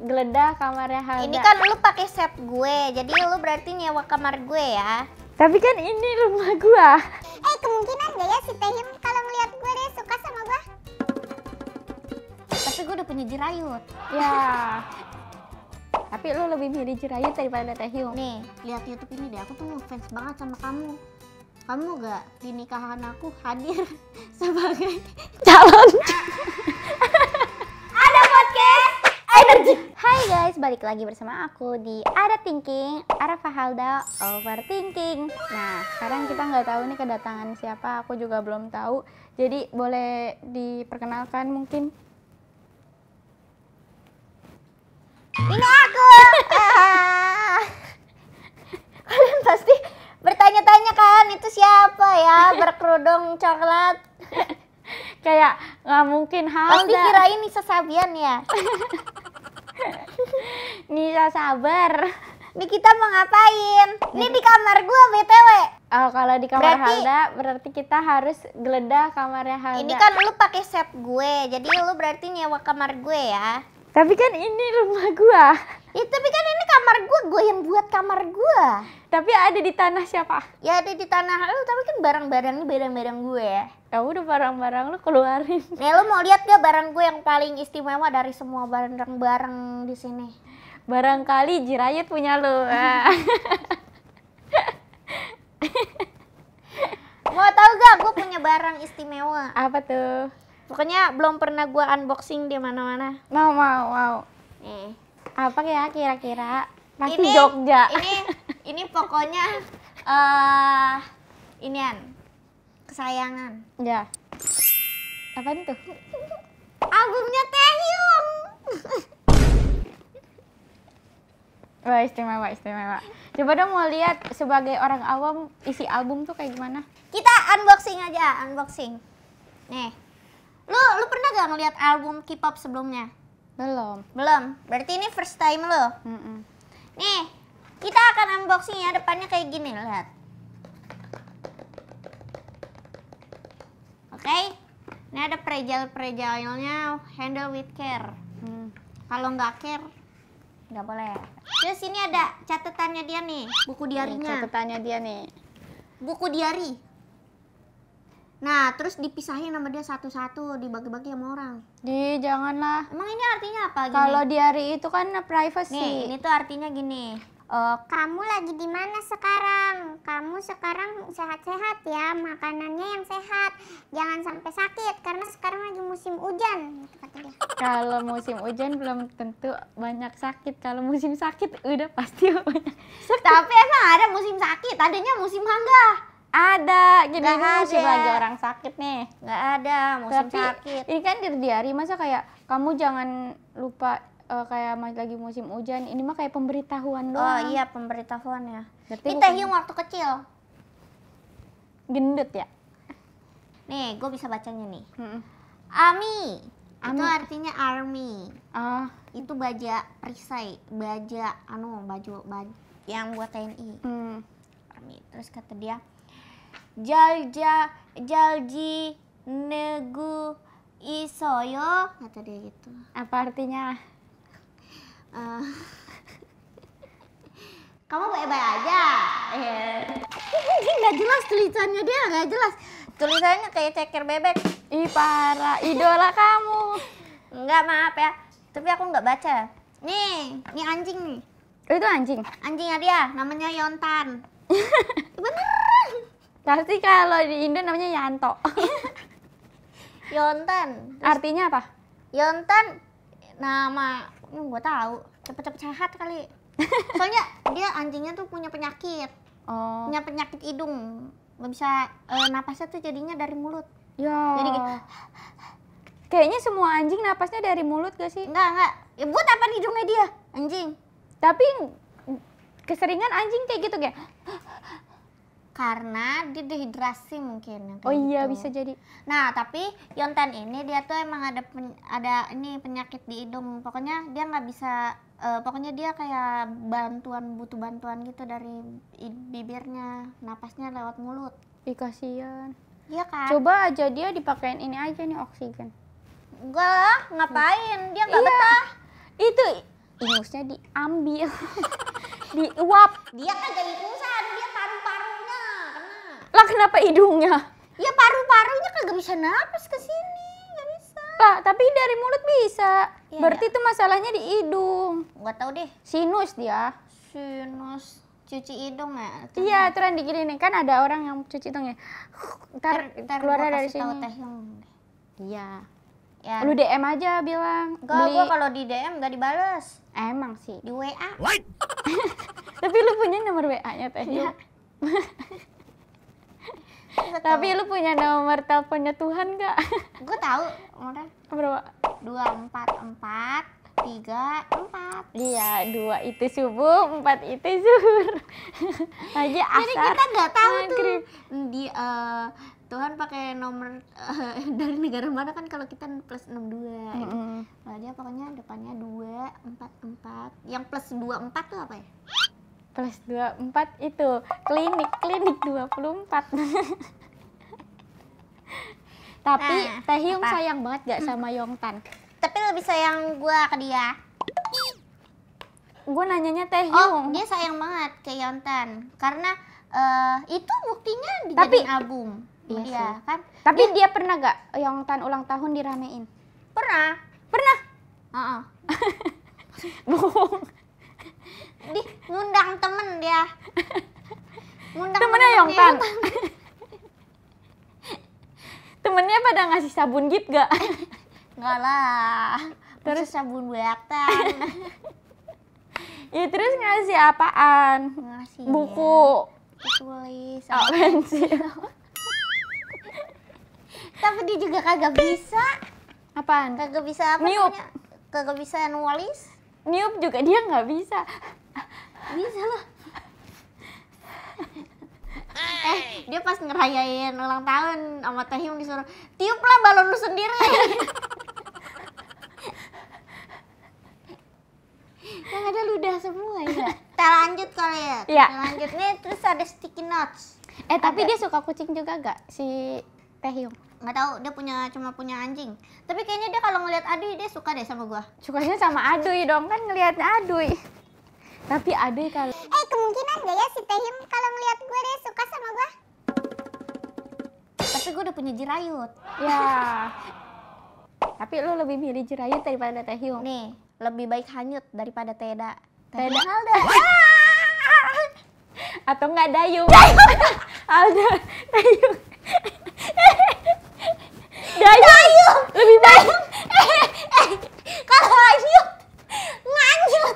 geledah kamarnya Halda. Ini kan lu pakai set gue, jadi lu berarti nyewa kamar gue ya. Tapi kan ini rumah gua. Kemungkinan gak ya si Taehyung kalau ngeliat gue dia suka sama gue? Tapi gue udah punya Jirayut. Ya. Tapi lu lebih milih Jirayut daripada Taehyung. Nih, lihat YouTube ini deh, aku tuh ngefans banget sama kamu. Kamu gak di nikahan aku hadir sebagai Calon. ada podcast energi. Hai guys, balik lagi bersama aku di Ada Thinking, Arafa Halda Overthinking. Nah, sekarang kita nggak tahu nih kedatangan siapa, aku juga belum tahu. Jadi boleh diperkenalkan mungkin? Ini aku. Kalian pasti bertanya-tanya kan, itu siapa ya berkerudung coklat? Kayak nggak mungkin Halda. Pasti kirain Nisa Sabian ya. Nisa sabar. Ini kita mau ngapain? Ini di kamar gua BTW. Oh, kalau di kamar Berarti- Halda berarti kita harus geledah kamarnya Halda. Ini kan lu pakai set gue, jadi lu berarti nyewa kamar gue ya. Tapi kan ini rumah gua. Ya tapi kan ini kamar gue yang buat kamar gue. Tapi ada di tanah siapa? Ya ada di tanah lu, tapi kan barang-barangnya barang-barang gue ya. Ya udah barang-barang lu keluarin. Nih lu mau lihat gak barang gue yang paling istimewa dari semua barang-barang di sini? Barangkali Jirayut punya lu. Mau tahu gak gue punya barang istimewa? Apa tuh? Pokoknya belum pernah gue unboxing di mana-mana. Mau. Nih. Apa ya kira-kira? Pasti Ini- Jogja. Ini pokoknya inian kesayangan. Ya. Apaan tuh? Albumnya Taehyung. Wah, istimewa. Coba dong mau lihat sebagai orang awam isi album tuh kayak gimana? Kita unboxing aja, unboxing. Nih. Lu pernah gak ngeliat album K-pop sebelumnya? Belum. Belum. Berarti ini first time lo. Mm-mm. Nih, kita akan unboxing ya, depannya kayak gini, lihat. Oke. Ini ada fragile-fragile-nya, handle with care. Kalau nggak care, nggak boleh. Terus ini ada catatannya dia nih, buku diarinya. Catatannya dia nih. Buku diari. Nah, terus dipisahin sama dia satu-satu, dibagi-bagi sama orang. Janganlah. Emang ini artinya apa? Gini? Kalau diary itu kan privacy. Nih, ini tuh artinya gini. Kamu lagi di mana sekarang? Kamu sekarang sehat-sehat ya, makanannya yang sehat. Jangan sampai sakit karena sekarang lagi musim hujan. Gitu kata dia. Kalau musim hujan belum tentu banyak sakit. Kalau musim sakit udah pasti banyak. Tapi emang ada musim sakit, adanya musim hangat. Ada, gini Nggak musim ada. lagi orang sakit nih. Nggak ada musim Tapi sakit. ini kan di diary, masa kayak kamu jangan lupa kayak lagi musim hujan. Ini mah kayak pemberitahuan doang. Oh iya, pemberitahuan ya. Berarti Ini bukan Taehyung waktu kecil. gendut ya? Nih, gue bisa bacanya nih. Mm-mm. Ami. Itu Ami. artinya army. Ah, Itu baja perisai, baju yang buat TNI. Army. Terus kata dia, Jalji negu isoyo, kata dia gitu. apa artinya? Kamu baik-baik aja. Ini nggak jelas tulisannya, dia nggak jelas. Tulisannya kayak ceker bebek. Ih, parah, idola kamu. Enggak, maaf ya. Tapi aku nggak baca. Nih anjing nih. Itu anjing. Anjingnya dia, namanya Yontan. Beneran. Pasti kalau di Indo namanya Yanto. Yontan. Artinya apa? Yontan nama gue tahu, cepet-cepet sehat kali. Soalnya dia anjingnya tuh punya penyakit. Oh. Punya penyakit hidung. Nggak bisa napasnya tuh jadinya dari mulut. Ya. Jadi gitu. Kayaknya semua anjing napasnya dari mulut gak sih? Enggak. Ya buat apa hidungnya dia? Anjing. Tapi keseringan anjing kayak gitu kayak. Karena dia dehidrasi mungkin yang kayak Oh iya, gitu. bisa jadi. Nah, tapi Yontan ini dia tuh emang ada ini penyakit di hidung. Pokoknya dia nggak bisa pokoknya dia kayak butuh bantuan gitu dari bibirnya, napasnya lewat mulut. Ih, kasihan. Iya kan? Coba aja dia dipakein ini aja nih, oksigen. Enggak lah, ngapain? Dia nggak Iya. betah. Itu ingusnya diambil. Diuap. Dia kagak ingusan, dia paru-parunya kena. Lah kenapa hidungnya? Ya paru-parunya kagak bisa napas ke sini, nggak bisa. Lah tapi dari mulut bisa. Iya, Berarti itu masalahnya di hidung. Nggak tahu deh. Sinus dia. Sinus cuci hidung ya. Iya, aturan digini nih kan ada orang yang cuci hidungnya. Ntar keluarnya dari tahu sini. Teh Hyung. Iya. Ya. Lu DM aja bilang. Enggak, gua kalau di DM nggak dibales. Emang sih. Di WA. Tapi lu punya nomor WA-nya Teh Hyung. Tapi lu punya nomor teleponnya Tuhan gak? Gue tahu nomornya Berapa? 244 34. Iya, 2 itu subuh, 4 itu zuhur. Lagi asar. Jadi kita nggak tahu maghrib. tuh di Tuhan pakai nomor dari negara mana kan kalau kita plus 62. Nah, dia pokoknya depannya 244. Yang plus 24 tuh apa ya? Plus 24 itu klinik 24. Tapi Nah, Teh Hyung apa? sayang banget gak sama Yongtan? Tapi lebih sayang gua ke dia. Gue nanyanya Teh Oh, Hyung. dia sayang banget ke Yontan karena itu buktinya Tapi- dijadiin album Iya dia sih. kan. Tapi dia pernah gak Yongtan ulang tahun diramein? Pernah. Pernah. Heeh. Bohong. Di ngundang temen dia. Ngundang Temennya temen Yongtan. dia. Temennya pada ngasih sabun gift gak? Enggak lah. Terus sabun buatan. Ya terus ngasih apaan? Ngasih Buku. tulis. Oh, pensil. Tapi dia juga kagak bisa. Apaan? Kagak bisa apa Niup. namanya? Kagak bisa nulis. Niup juga dia nggak bisa. Bisa lah. Dia pas ngerayain ulang tahun sama Teh Hyung disuruh tiuplah balon lu sendiri. Yang ada ludah semua ya. Kita lanjut kali ya. Iya. Kita lanjut nih terus ada sticky notes. Tapi Ada. dia suka kucing juga gak si Teh Hyung? Nggak tahu dia cuma punya anjing. Tapi kayaknya dia kalau ngeliat Aduy dia suka deh sama gua. Sukanya sama Aduy dong, kan ngeliatnya Aduy. Tapi Aduy kalau Kemungkinan gak ya si Teh Hyung kalau ngeliat gue dia suka sama gue? Tapi gua udah punya Jirayut. ya. Tapi lu lebih milih Jirayut daripada Teh Hyung. Nih, lebih baik hanyut daripada Teda. Teda. Alda. Atau enggak Dayung. Alda, Dayung. Dayung. Lebih baik. Kalau hanyut nganyut.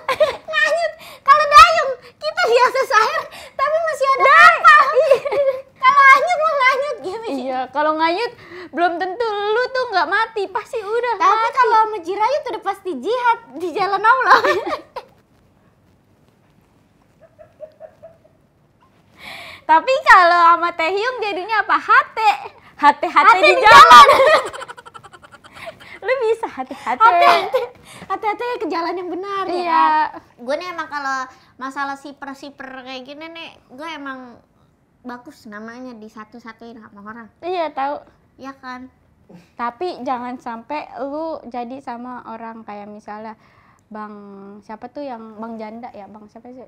Kalau dayung kita biasa air tapi masih ada kapal. Kalau hanyut mah nganyut gitu. Iya, kalau ngayut belum tentu lu tuh nggak mati, pasti udah Tapi mati. kalau sama Jirayut udah pasti jihad di jalan Allah. Tapi kalau sama Teh Hyung jadinya apa? Hati di jalan. Lu bisa hati-hati. Hati-hati ke jalan yang benar ya. Iya. Gue nih emang kalau masalah siper kayak gini nih, gue emang bagus namanya disatu-satuin sama orang. Iya, tahu. Ya kan? Tapi jangan sampai lu jadi sama orang kayak misalnya Bang siapa tuh yang Bang Janda ya? Bang siapa sih?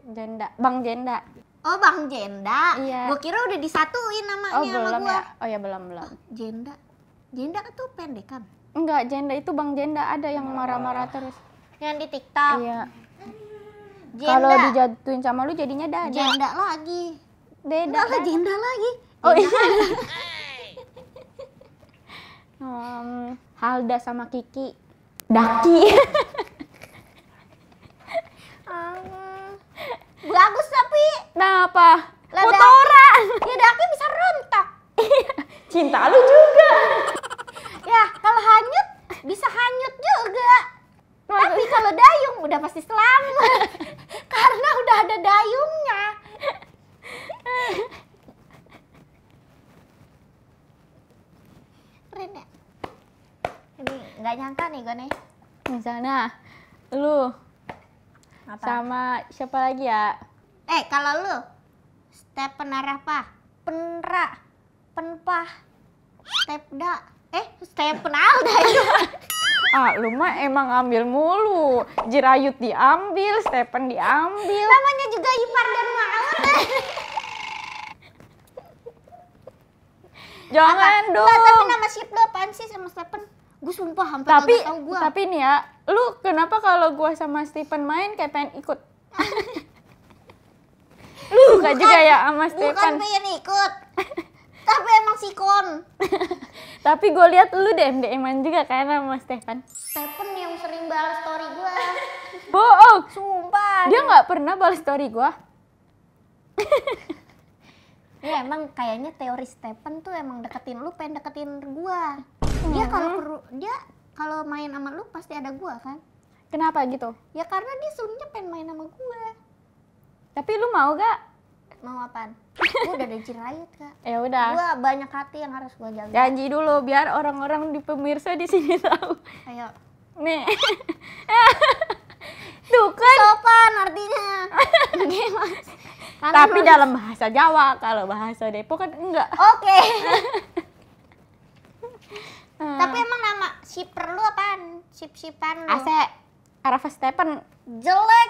Bang Jenda. Oh, Bang Jenda. Iya. Gue kira udah disatuin namanya Oh, sama belum gue. ya? Oh ya, belum. Jenda. Jenda tuh pendekan. Enggak, Jenda itu Bang Jenda ada yang marah-marah terus. Yang di TikTok. Iya. Jenda. Kalau dijatuhin sama lu jadinya Dada. Jenda lagi. Beda. Enggak lah, kan? Jenda lagi. Oh Jenda. iya. Halda sama Kiki. Daki. Bagus tapi. Kenapa? Lah, Kotoran. Ya Daki bisa rontok. Cinta lu juga. Ya kalau hanyut bisa hanyut juga. Tapi kalau dayung udah pasti selamat. Karena udah ada dayungnya. Keren ya? Ini nggak nyangka nih gue nih. Misalnya lu sama siapa lagi ya? Kalau lu Stephen Arapa, Penpah, Stepda, Stephen Alda itu. Ah, lu mah emang ngambil mulu. Jirayut diambil, Stephen diambil. Namanya juga ipar dan maut. Jangan dong. Enggak, tapi nama ship lo apaan sih sama Stephen? Gue sumpah hampir Tapi kagak tahu gue. tapi nih ya, lu kenapa kalau gua sama Stephen main kayak pengen ikut? Lu suka juga ya sama Bukan Stephen. pengen ikut. Tapi emang sikon. Tapi gue lihat lu DM-an juga kan sama Stephen. Stephen yang sering balas story gue. Bohong. Sumpah. Dia nggak pernah balas story gua. Ya emang kayaknya teori Stephen tuh emang deketin lu, pengen deketin gua. Dia kalau main sama lu pasti ada gua kan? Kenapa gitu? Ya karena dia sebenarnya pengen main sama gua. Tapi lu mau gak? Mau apaan? Gua udah ada Jirayut, Kak. Ya udah. Gua banyak hati yang harus gua jaga. Janji dulu biar orang-orang di pemirsa di sini tahu. Ayo. Nih. Tuh kan. Sopan artinya. Gimana? Tapi dalam bahasa Jawa, kalau bahasa Depok kan enggak. Oke. Tapi emang nama shipper lu apaan? Ship-shipan lu? AC Arafa Stephen. Jelek,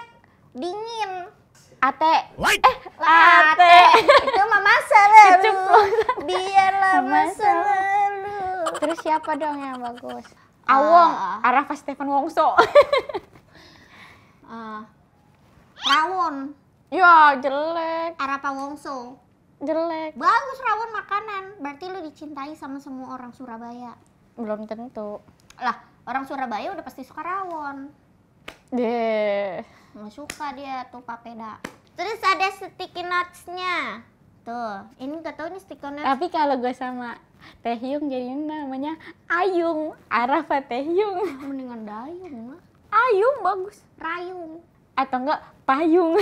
dingin. Ate. Ate. Itu mah masa lalu. Keceplosan. Biarlah Masa masa lalu. Terus siapa dong yang bagus? Awong, Arafa Stephen Wongso. Rawon, Ya, jelek. Arapa Wongso. Jelek. Bagus rawon makanan. Berarti lu dicintai sama semua orang Surabaya. Belum tentu. Lah, orang Surabaya udah pasti suka rawon. Deh. Nggak suka dia tuh papeda. Terus ada sticky nuts-nya. Tuh, ini gak tau nih sticky nuts. Tapi kalau gue sama Taehyung jadi namanya Ayung, Arafa Taehyung. Mendingan dayung mah. Ayung bagus. Rayung. Atau enggak Payung.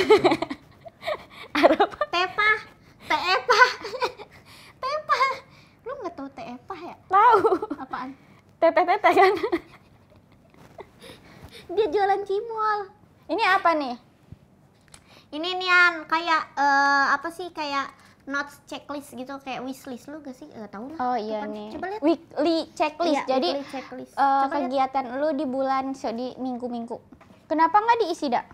Arafa. Tepah. Teepah. Tepah. Lu gak tau teepah ya? Tahu. Apaan? Tete-tete kan. Dia jualan cimol. Ini apa nih? Ini nian kayak apa sih kayak notes checklist gitu kayak wishlist lu gak sih? Tahu lah. Oh iya Apaan? nih. Coba lihat. Weekly checklist. Iya, Jadi weekly checklist. Coba lihat. kegiatan lu di bulan di minggu-minggu. Kenapa nggak diisi dak?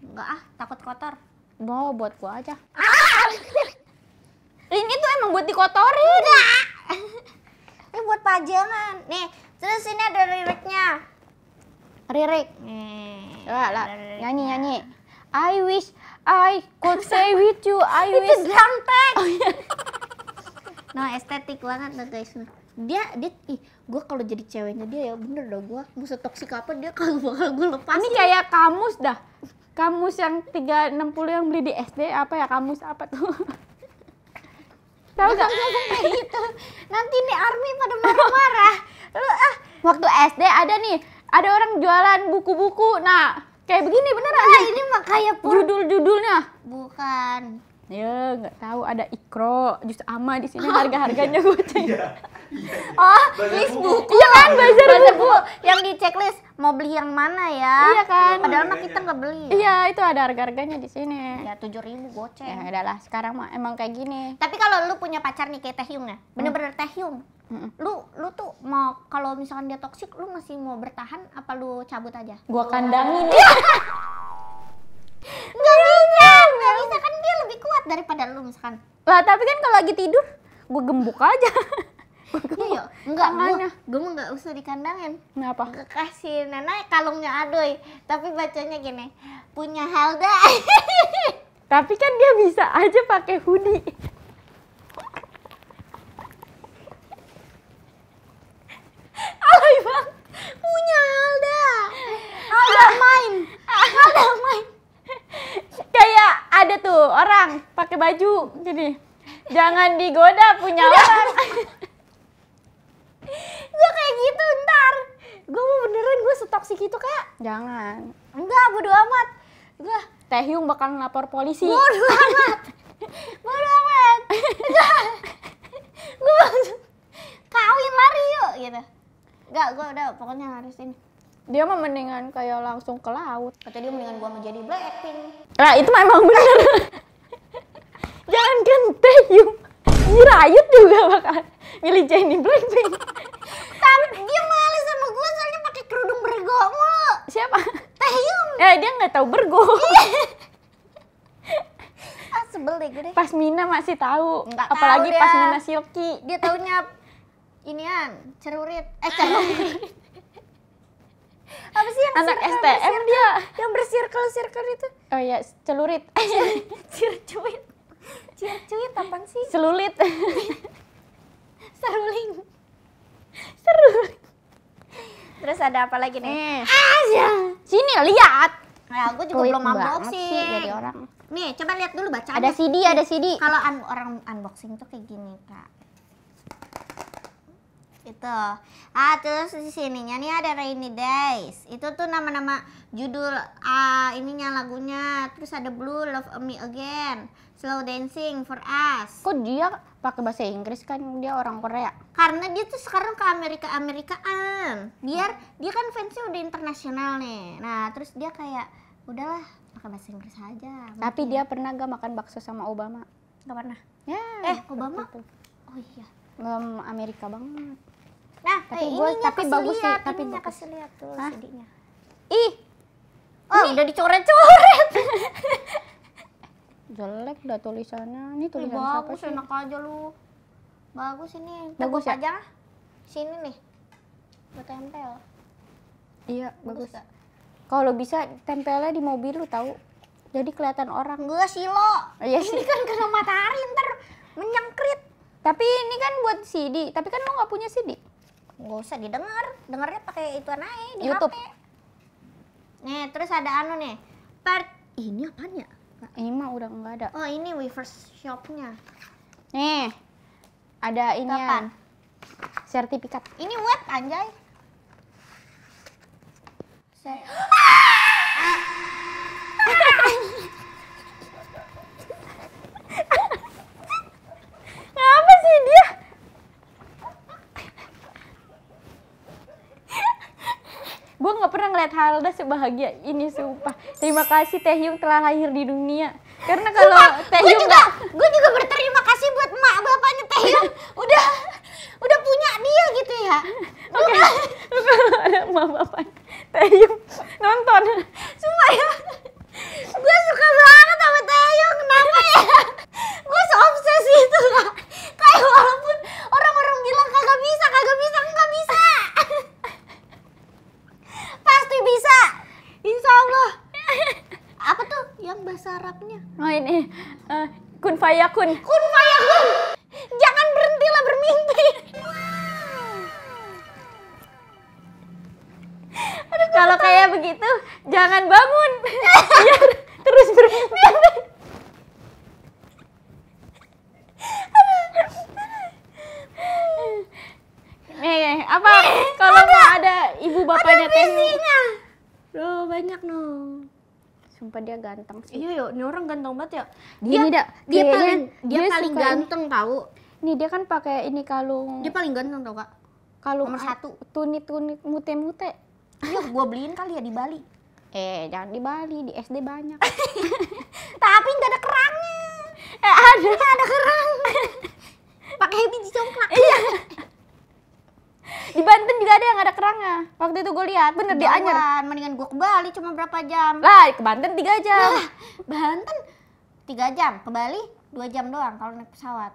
Enggak ah, takut kotor. Mau buat gua aja. Ini tuh emang buat dikotorin. Ini buat pajangan. Nih, terus ini ada liriknya. Ririk. Nih. Lah, ada liriknya. nyanyi. I wish I could say with you. I Itu wish. drum track. Nah, estetik banget tuh guys. Dia gue kalau jadi ceweknya dia ya bener dah gue mau setoksik apa dia kalau bakal gue lepas. Ini kayak kamus dah. Kamus yang 360 yang beli di SD apa ya, kamus apa tuh? Tahu gak? kayak gitu. Nanti nih army pada marah-marah. Lu Waktu SD ada nih, ada orang jualan buku-buku. Nah, kayak begini beneran. ini mah kayak Judul-judulnya. bukan. Ya, nggak tahu ada Ikro, jus ama di sini harga-harganya goceng. Oh, list buku. Iya kan, bazar buku. Yang di checklist mau beli yang mana ya? Iya kan. Padahal mah kita nggak beli. Iya, itu ada harga-harganya di sini. Ya 7.000 goceng. Ya udahlah, sekarang mah emang kayak gini. Tapi kalau lu punya pacar nih kayak Taehyung ya, bener-bener Taehyung. Lu tuh mau kalau misalkan dia toksik, lu masih mau bertahan apa lu cabut aja? Gua kandangin. Nggak bisa kan dia lebih kuat daripada lu misalkan. Lah, tapi kan kalau lagi tidur, gua gembuk aja. Iya, enggak, Tangannya. gue mah nggak usah dikandangin. Kenapa? Kasih nenek kalungnya Adoy, tapi bacanya gini, punya Helda. Tapi kan dia bisa aja pakai hoodie. Alay bang, punya Helda. Helda main. Kayak ada tuh orang pakai baju gini. Jangan digoda punya orang. Gue kayak gitu ntar. Gue mau beneran gue setoksik itu kayak. Jangan. Enggak, bodo amat. Gue Taehyung bakal lapor polisi. bodo amat. Bodo amat. Enggak. Gue kawin lari yuk gitu. Enggak, gue udah pokoknya harus ini. Dia mah mendingan kayak langsung ke laut. Kata dia mendingan gue mau jadi Blackpink. Nah, itu memang bener. Jangan kan Taehyung. Jirayut juga bakal milih Jennie Blackpink. Tapi dia males sama gue soalnya pakai siapa? Taehyung. Dia nggak tahu Bergo. Sebel deh gue deh. Pasmina masih tahu. Nggak Apalagi tahu dia. Pasmina Silky. Dia taunya inian, cerurit. Cerurit. Apa sih yang Anak circle, STM bersirkel? dia. Yang bersirkel-sirkel itu? Oh ya, celurit. Circuit. Circuit apaan sih? Celulit. Seruling. Seru. Terus ada apa lagi nih? Sini lihat. Nah, gue juga Pelit belum banget unboxing. sih jadi orang. Nih, coba lihat dulu bacaan. Ada CD, ada CD. Kalau orang unboxing tuh kayak gini, Kak. Itu. Terus di sininya nih ada Rainy Days. Itu tuh nama-nama judul ininya lagunya. Terus ada Blue, Love Me Again, Slow Dancing for Us. Kok dia pakai bahasa Inggris kan dia orang Korea? Karena dia tuh sekarang ke Amerikaan. Dia kan fansnya udah internasional nih. Nah, terus dia kayak udahlah pakai bahasa Inggris aja. Tapi dia pernah gak makan bakso sama Obama? Gak pernah. Ya. Obama. Gitu. Oh iya. Amerika banget. Nah, Tapi bagus sih, tapi ininya bagus. kasih lihat tuh Hah? CD-nya. Ih, Udah dicoret-coret. jelek dah tulisannya. Ini tulisan siapa Bagus, sih? enak aja lu. Bagus ini. Bagus Tepuk ya? aja. Sini nih. Buat tempel. Iya, bagus. gak? Kalau bisa tempelnya di mobil lu tahu. Jadi kelihatan orang. Enggak sih lo. Iya Ini sih. kan kena matahari ntar menyengkrit. Tapi ini kan buat CD. Tapi kan lu nggak punya CD. Nggak usah didengar. Dengarnya pakai itu aja di YouTube. HP. Nih, terus ada anu nih. Ini apaan ya? Ini mah udah nggak ada. Oh, ini Weverse Shop-nya. Nih, ada ini Kapan? sertifikat. Ini web anjay. Ngapa sih dia? Gue nggak pernah ngeliat Halda sebahagia ini, sumpah. Terima kasih Taehyung telah lahir di dunia. Karena kalau Taehyung Gue juga berterima kasih buat emak bapaknya Taehyung udah punya dia gitu ya. Oke, lu kalau ada mama bapak Taehyung nonton. Sumpah ya. Gue suka banget sama Taehyung. Kenapa ya? Gue seobsesi itu lah. Kayak walaupun orang-orang bilang kagak bisa, enggak bisa. Pasti bisa. Insya Allah. Apa tuh yang bahasa Arabnya? Oh ini kun fayakun. Kun fayakun. Jangan berhentilah bermimpi. Kalau kayak begitu jangan bangun. Biar terus bermimpi. Apa kalau mau ada ibu bapaknya Taehyung? Loh, banyak no. Sumpah dia ganteng sih. Iya yo, ini orang ganteng banget ya. Dia Dia paling paling suka ganteng tahu. Ini dia kan pakai ini kalung Dia paling ganteng tau Kak. kalung nomor satu. tunit-tunit mute-mute. Iya, gua beliin kali ya di Bali. Jangan di Bali, di SD banyak. Tapi nggak ada kerangnya. Ada kerang. Pakai biji congklak. Iya. Di Banten juga ada yang ada kerangnya. Waktu itu gue lihat, bener di Anyer. Jauhan, mendingan gua ke Bali cuma berapa jam. Lah, ke Banten 3 jam. Banten 3 jam, ke Bali 2 jam doang kalau naik pesawat.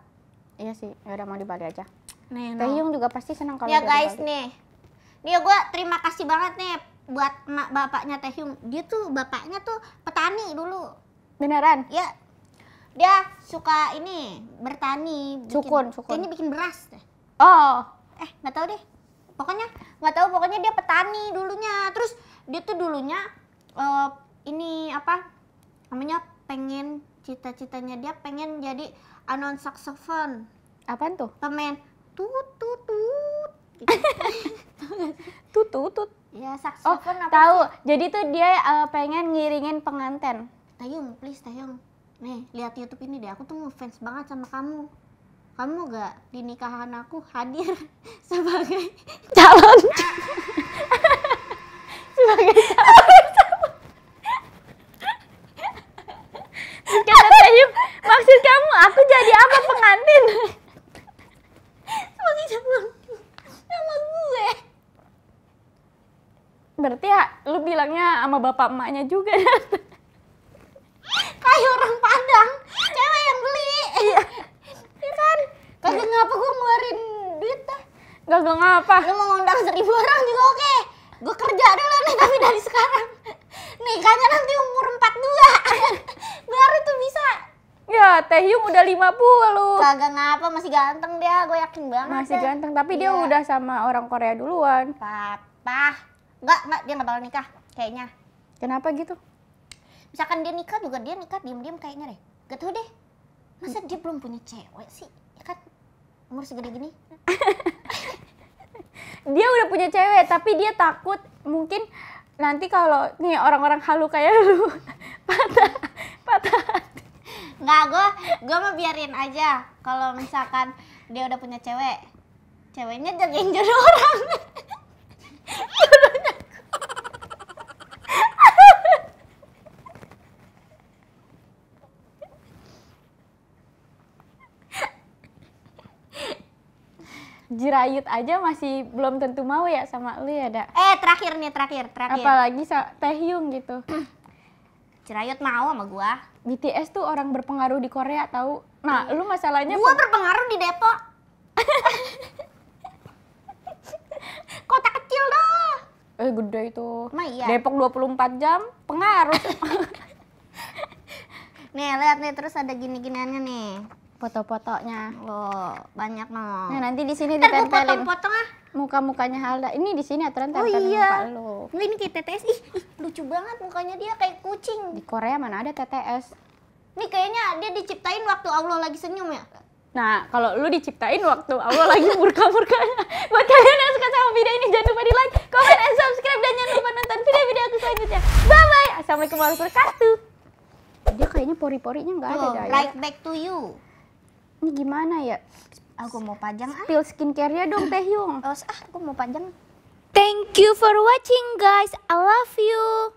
Iya sih, ya udah mau di Bali aja. Nih, Taehyung juga pasti senang kalau ya dia di guys Bali. nih. Nih gua terima kasih banget nih buat emak bapaknya Taehyung. Dia tuh bapaknya tuh petani dulu. Beneran? Ya. Dia suka ini bertani, Cukun. Kayaknya bikin beras deh. Oh, Nggak tahu deh. Pokoknya dia petani dulunya. Terus dia tuh dulunya ini apa namanya, pengen cita-citanya dia pengen jadi anon saksofon, apaan tuh? pemain tut tut tut gitu. Tutut. Ya Oh, saksofon apa tahu. sih? Jadi tuh dia pengen ngiringin pengantin. Taehyung, please Taehyung. Nih, lihat YouTube ini deh. Aku tuh ngefans banget sama kamu. Kamu gak di nikahan aku hadir sebagai Calon. Sebagai kata Taehyung, maksud kamu aku jadi apa, pengantin? sebagai calon sama gue. Berarti ya, lu bilangnya sama bapak emaknya juga. Kayak orang Padang, cewek yang beli. Iya kan? Kagak ngapa gue ngeluarin duit dah. Gak ngapa. Lu mau ngundang 1.000 orang juga oke. Gue kerja dulu nih tapi dari sekarang. Nikahnya nanti umur 42. Baru tuh bisa. Ya, Taehyung udah 50. Kagak ngapa, masih ganteng dia, gue yakin banget. Masih deh. ganteng, tapi dia Iya. udah sama orang Korea duluan. Papa. Enggak, dia nggak bakal nikah kayaknya. Kenapa gitu? Misalkan dia nikah juga dia nikah diem-diem kayaknya deh. Gak tau deh. Masa dia belum punya cewek sih? Ya kan umur segede gini. Dia udah punya cewek, tapi dia takut mungkin nanti kalau nih orang-orang halu kayak lu patah. Nggak, gue mah biarin aja. Kalau misalkan dia udah punya cewek, ceweknya jagain jodoh orang. Jirayut aja masih belum tentu mau ya sama lu ya, Da. Terakhir. Apalagi Taehyung gitu. Jirayut mau sama gua. BTS tuh orang berpengaruh di Korea tahu. Nah, lu masalahnya Gua berpengaruh di Depok. Kota kecil dah. gede itu. Emang iya? Depok 24 jam pengaruh. Nih, lihat nih terus ada gini-giniannya nih. Foto-fotonya. Oh, banyak Nah, no. nanti di sini Ntar gua ditempelin potong-potong ah. muka-mukanya Halda. Ini di sini aturan Oh tempelin iya. muka lu. Nggak, ini kayak TTS. Ih, lucu banget mukanya dia kayak kucing. Di Korea mana ada TTS? Nih kayaknya dia diciptain waktu Allah lagi senyum ya. Nah, kalau lu diciptain waktu Allah lagi murka-murkanya. Buat kalian yang suka sama video ini, jangan lupa di like, comment, and subscribe. Dan jangan lupa nonton video-video aku selanjutnya. Bye-bye. Assalamualaikum warahmatullahi wabarakatuh. Dia kayaknya pori-porinya nggak ada, Tuh, Daya. right back to you. Ini gimana ya? Aku mau pajang ah. Pil skincare-nya dong, Taehyung. Aku mau pajang. Thank you for watching, guys. I love you.